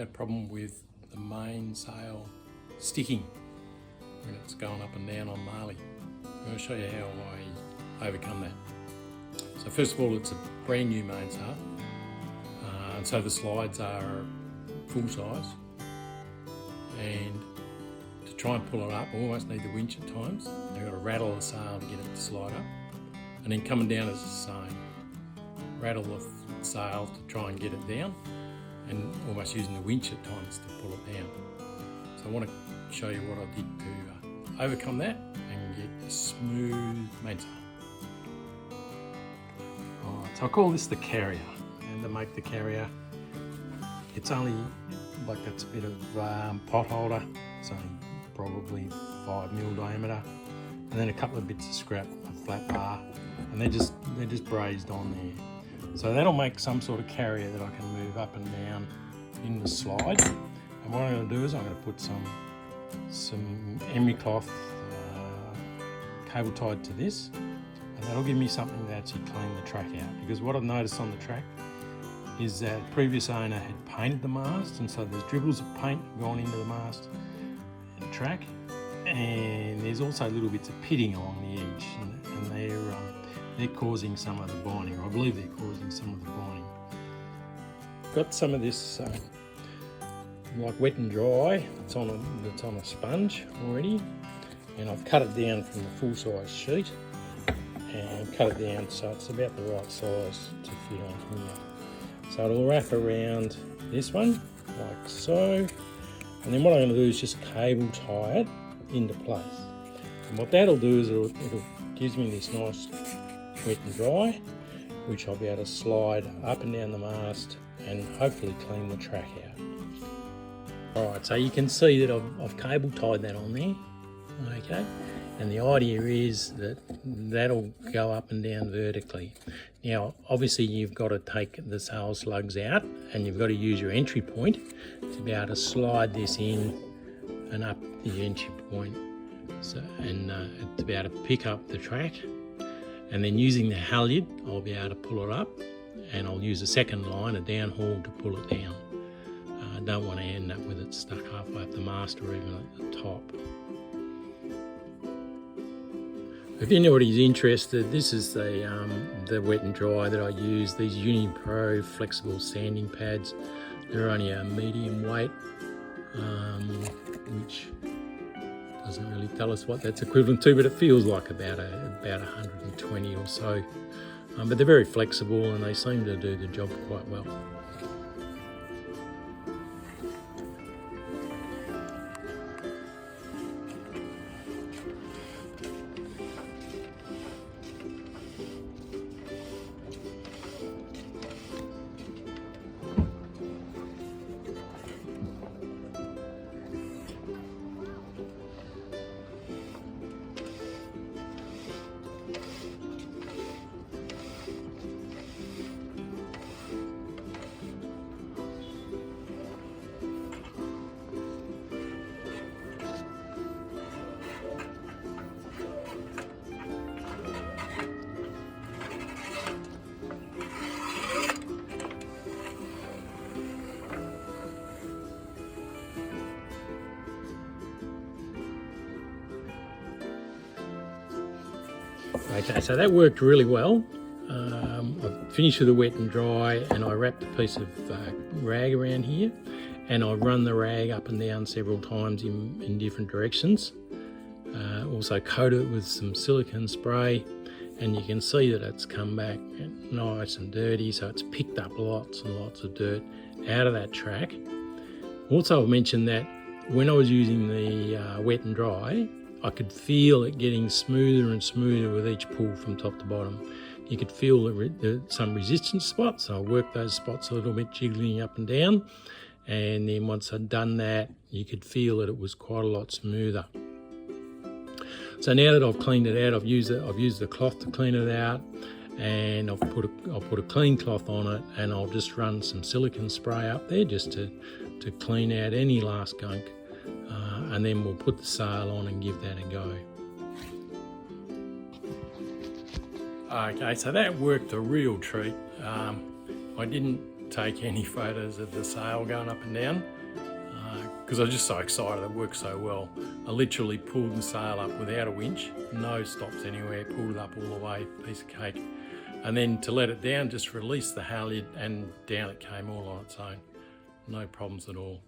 a problem with the mainsail sticking when it's going up and down on marley. I'm going to show you how I overcome that. So first of all, it's a brand new mainsail, and so the slides are full size, and to try and pull it up I almost need the winch at times. I've got to rattle the sail to get it to slide up, and then coming down is the same. Rattle the sail to try and get it down, and almost using the winch at times to pull it down. So I want to show you what I did to overcome that and get a smooth mainsail. Alright, so I call this the carrier, and to make the carrier, it's only like that's a bit of pot holder. It's only probably 5mm diameter, and then a couple of bits of scrap, a flat bar, and they're just brazed on there. So that'll make some sort of carrier that I can move up and down in the slide. And what I'm going to do is I'm going to put some emery cloth cable tied to this, and that'll give me something to actually clean the track out. Because what I've noticed on the track is that the previous owner had painted the mast, and so there's dribbles of paint gone into the mast and the track, and there's also little bits of pitting along the edge, and they're causing some of the binding, or I believe they're causing some of the binding. Got some of this like wet and dry that's on a sponge already, and I've cut it down from the full size sheet and cut it down so it's about the right size to fit on here. So it'll wrap around this one like so, and then what I'm going to do is just cable tie it into place. And what that'll do is it'll gives me this nice wet and dry, which I'll be able to slide up and down the mast and hopefully clean the track out. Alright, so you can see that I've cable tied that on there, okay? And the idea is that that'll go up and down vertically. Now, obviously you've got to take the sail slugs out, and you've got to use your entry point to be able to slide this in and up the entry point, so, and to be able to pick up the track. And then using the halyard, I'll be able to pull it up, and I'll use a second line, a downhaul, to pull it down. I don't want to end up with it stuck halfway up the mast or even at the top. If anybody's interested, this is the wet and dry that I use. These UniPro flexible sanding pads. They're only a medium weight, which doesn't really tell us what that's equivalent to, but it feels like about 120 or so. But they're very flexible and they seem to do the job quite well. Okay, so that worked really well. I've finished with the wet and dry, and I wrapped a piece of rag around here, and I run the rag up and down several times in different directions. Also coat it with some silicone spray, and you can see that it's come back nice and dirty, so it's picked up lots and lots of dirt out of that track. Also, I've mentioned that when I was using the wet and dry, I could feel it getting smoother and smoother with each pull from top to bottom. You could feel some resistance spots, so I worked those spots a little bit, jiggling up and down, and then once I'd done that, you could feel that it was quite a lot smoother. So now that I've cleaned it out, I've used the cloth to clean it out, and I'll put a clean cloth on it, and I'll just run some silicone spray up there just to clean out any last gunk. And then we'll put the sail on and give that a go. Okay, so that worked a real treat. I didn't take any photos of the sail going up and down because I was just so excited. It worked so well. I literally pulled the sail up without a winch, no stops anywhere, pulled it up all the way, piece of cake. And then to let it down, just release the halyard and down it came all on its own. No problems at all.